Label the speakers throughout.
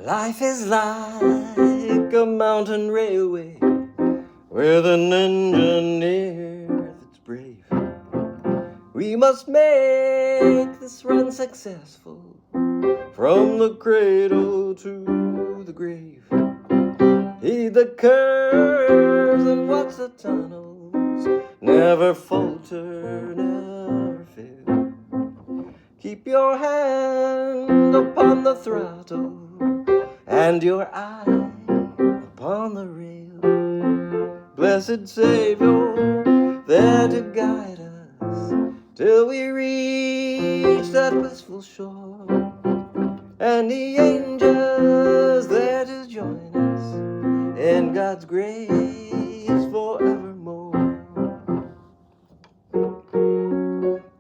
Speaker 1: Life is like a mountain railway with an engineer that's brave. We must make this run successful from the cradle to the grave. Heed the curves and watch the tunnels, never falter, never fail. Keep your hand upon the throttle and your eye upon the rail. Blessed Savior, there to guide us till we reach that blissful shore, and the angels there to join us in God's grace forevermore.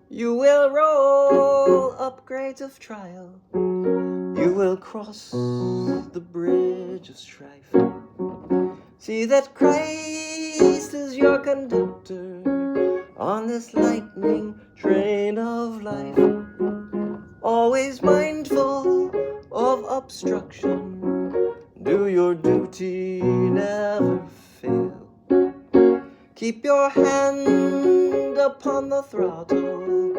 Speaker 1: You will roll up grades of trial, you will cross the bridge of strife. See that Christ is your conductor on this lightning train of life, always mindful of obstruction. Do your duty, never fail. Keep your hand upon the throttle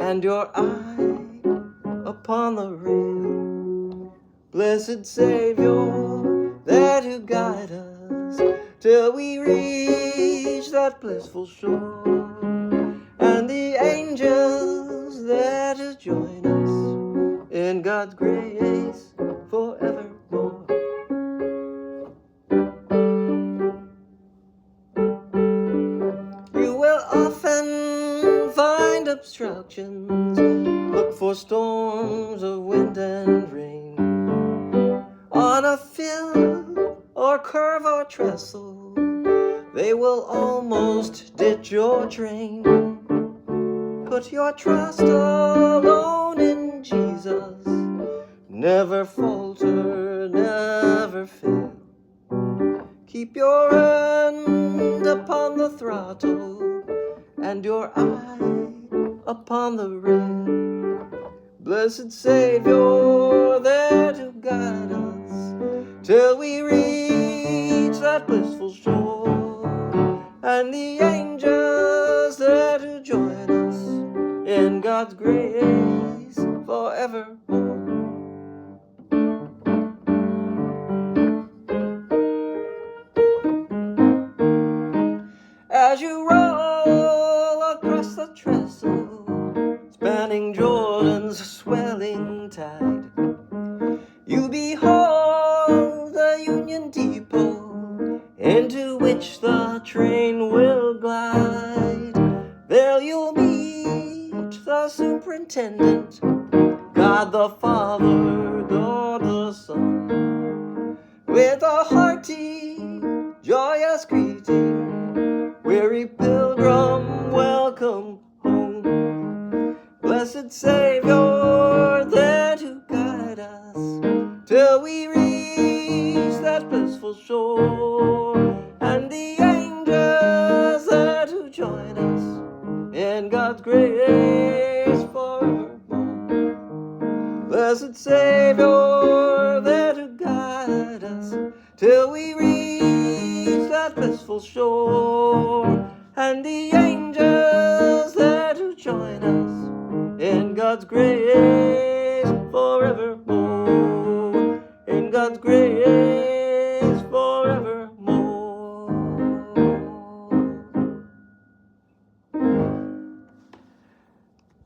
Speaker 1: and your eye upon the rail. Blessed Savior, there to guide us till we reach that blissful shore, and the angels there to join us in God's grace forevermore. You will often find obstructions, look for storms of wind and rain. On a fill or curve or trestle, they will almost ditch your train. Put your trust alone in Jesus, never falter, never fail. Keep your hand upon the throttle and your eye upon the rail. Blessed Savior, there to guide us till we reach that blissful shore, and the angels there to join us in God's grace forevermore. As you roll across the trestle, spanning Jordan's swelling tide, you behold the Union Depot into which the train will glide. There you'll meet the superintendent, God the Father, God the Son, with a hearty, joyous greeting. Weary pilgrim, welcome home. Blessed Savior, there to guide us till we reach that blissful shore, and the angels there to join us in God's grace forevermore. Blessed Savior, there to guide us till we reach that blissful shore, and the angels there to join us in God's grace